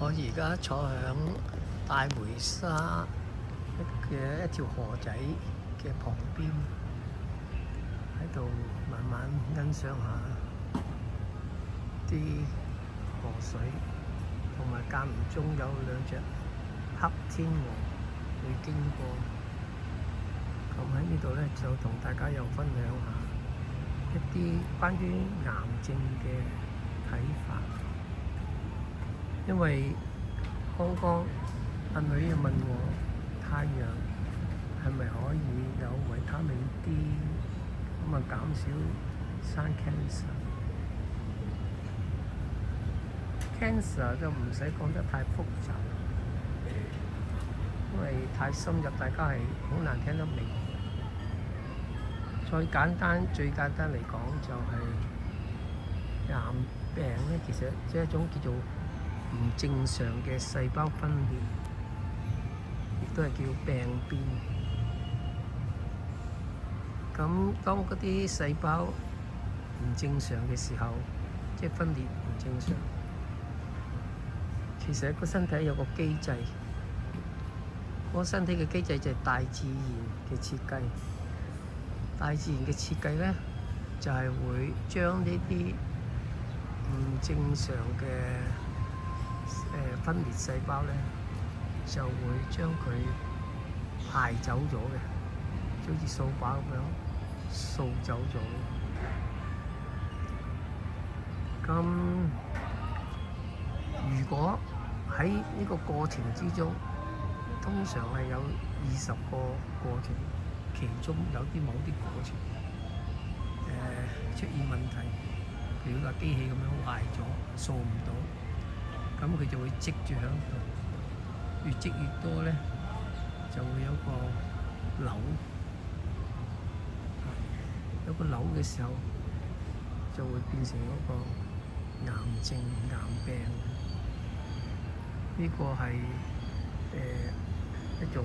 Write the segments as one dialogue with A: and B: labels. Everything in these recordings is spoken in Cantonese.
A: 我而家坐響大梅沙嘅一條河仔嘅旁邊，喺度慢慢欣賞下啲河水，同埋間唔中有兩隻黑天鵝會經過。咁喺呢度咧就同大家又分享下一啲關於癌症嘅睇法。因為剛剛阿女又問我太陽係咪可以有維他命 D， 咁啊減少生 cancer。cancer 就唔使講得太複雜，因為太深入大家係好難聽得明。最簡單嚟講就係癌病咧，其實即係一種叫做唔正常嘅細胞分裂，亦都係叫病變。咁當嗰啲細胞唔正常嘅時候，即係分裂唔正常，其實個身體有個機制，個身體嘅機制就係大自然嘅設計。大自然嘅設計咧，就係會將呢啲唔正常嘅分裂細胞咧，就會將佢排走咗嘅，就好似掃把咁樣掃走咗。咁如果喺呢個過程之中，通常係有20個過程，其中有某啲過程出現問題，譬如話機器咁樣壞咗，掃唔到。咁佢就會積住喺度，越積越多咧，就會有個瘤。有個瘤嘅時候，就會變成嗰個癌症、癌病。呢個係一種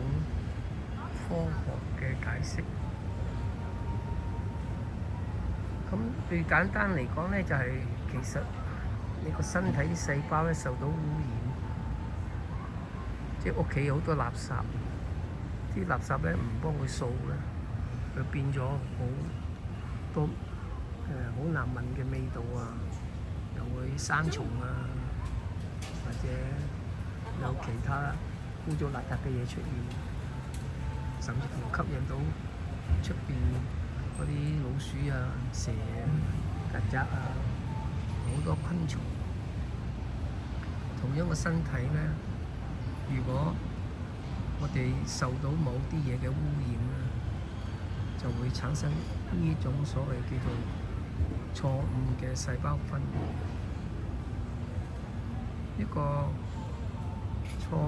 A: 科學嘅解釋。咁最簡單嚟講咧，就係其實你個身體啲細胞咧受到污染，即係屋企好多垃圾，啲垃圾咧唔幫佢掃咧，佢變咗好多好難聞嘅味道啊，又會生蟲啊，或者有其他污糟邋遢嘅嘢出現，甚至乎吸引到出邊嗰啲老鼠啊、蛇啊、曱甴啊，好多昆蟲。同樣個身體咧，如果我哋受到某啲嘢嘅污染咧，就會產生呢種所謂叫做錯誤嘅細胞分裂。呢個錯誤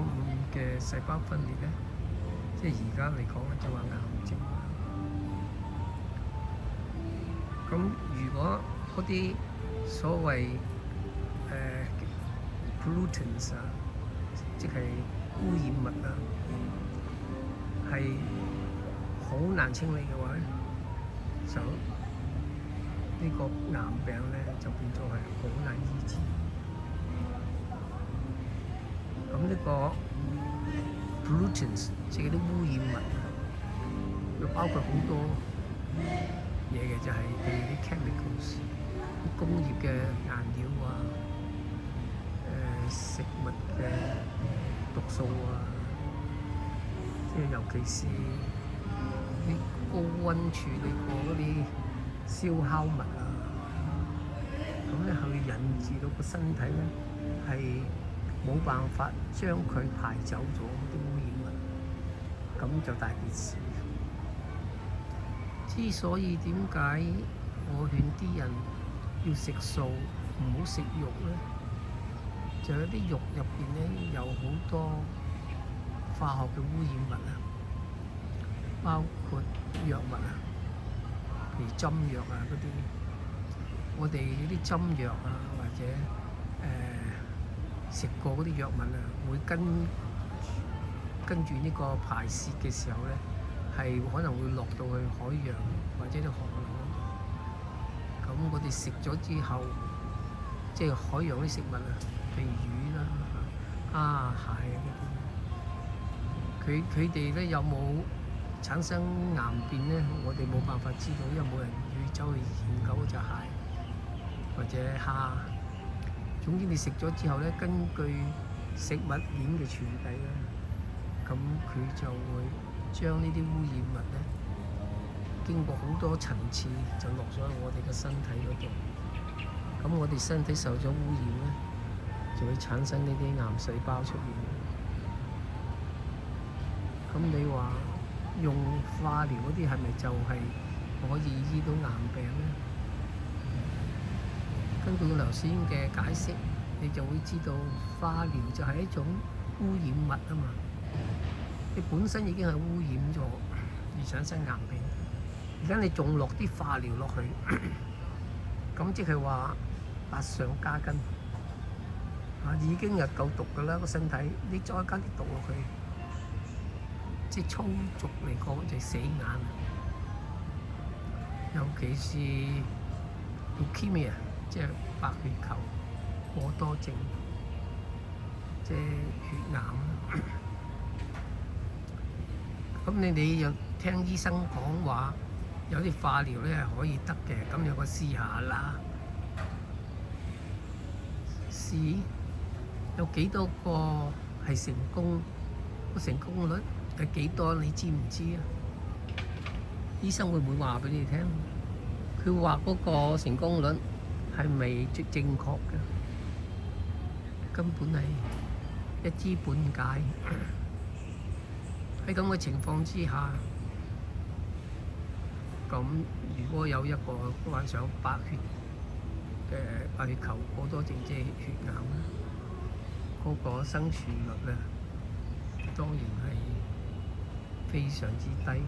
A: 嘅細胞分裂咧，即係而家嚟講咧就話癌症。咁如果嗰啲所謂pollutants 啊，即係污染物啊，係好難清理嘅話咧，就呢個癌病咧就變咗係好難醫治。咁呢個 pollutants 即係啲污染物，又包括好多嘢嘅，就係譬如啲 chemicals，啲工業嘅顏料啊，食物嘅毒素啊，即係尤其是啲高溫處理過嗰啲燒烤物啊，咁咧係會引致到個身體咧係冇辦法將佢排走咗啲污染物，咁就大件事。之所以點解我勸啲人要食素，唔好食肉咧，就有啲肉入邊咧有好多化學嘅污染物啊，包括藥物啊，譬如針藥啊嗰啲。我哋嗰啲針藥啊，或者食過嗰啲藥物啊，會跟住呢個排泄嘅時候咧，係可能會落到去海洋或者啲河流嗰度。咁我哋食咗之後，即係海洋啲食物啊，譬如魚啦、蟹嗰啲，佢哋咧有冇產生癌變咧？我哋冇辦法知道，因為冇人去走去研究嗰隻蟹或者蝦。總之你食咗之後咧，根據食物鏈嘅傳遞咧，咁佢就會將呢啲污染物咧，經過好多層次就落咗喺我哋嘅身體嗰度。咁我哋身體受咗污染咧，就會產生呢啲癌細胞出現。咁你話用化療嗰啲係咪就係可以醫到癌病咧？根據我頭先嘅解釋，你就會知道化療就係一種污染物啊嘛。你本身已經係污染咗而產生癌病，而家你仲落啲化療落去，咁即係話百上加斤啊！已經係夠毒㗎啦個身體，你再加啲毒落去，即係粗俗嚟講就係死眼。尤其是 leukemia，即係白血球過多症，即係血癌。咁你又聽醫生講話，有啲化療咧係可以得嘅，咁有個試下啦。試有幾多個係成功？個成功率係幾多？你知唔知啊？醫生會唔會話俾你聽？佢話嗰個成功率係咪正確嘅？根本係一知半解。喺咁嘅情況之下，咁如果有一個患上白血球過多症，即係血癌咧，嗰個生存率咧當然係非常之低，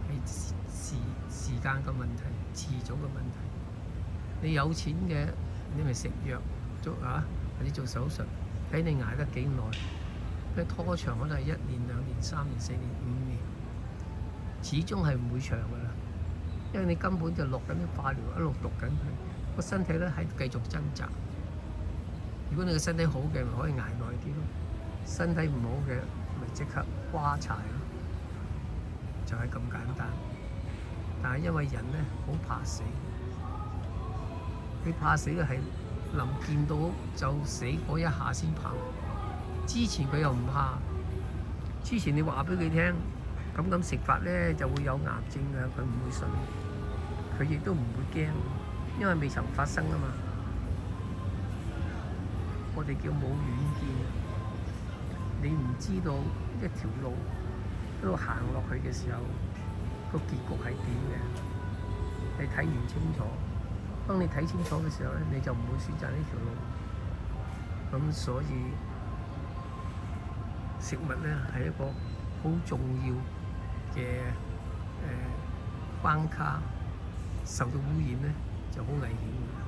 A: 係時間嘅問題，遲早嘅問題。你有錢嘅，你咪食藥或者做手術，睇你捱得幾耐。佢拖長可能係1年、2年、3年、4年、5年，始終係唔會長噶啦。因為你根本就落緊啲化療，一路毒緊佢，個身體咧係繼續掙扎。如果你個身體好嘅，咪可以捱耐啲咯；身體唔好嘅，咪即刻瓜柴咯，就係咁簡單。但係因為人咧好怕死，你怕死嘅係臨見到就死嗰一下先怕。之前佢又唔怕，之前你話俾佢聽，咁食法咧就會有癌症嘅，佢唔會信，佢亦都唔會驚，因為未曾發生啊嘛。我哋叫冇遠見，你唔知道一條路一路行落去嘅時候，個結局係點嘅，你睇唔清楚。當你睇清楚嘅時候咧，你就唔會選擇呢條路。咁所以食物咧係一個好重要嘅關卡，受到污染咧就好危險。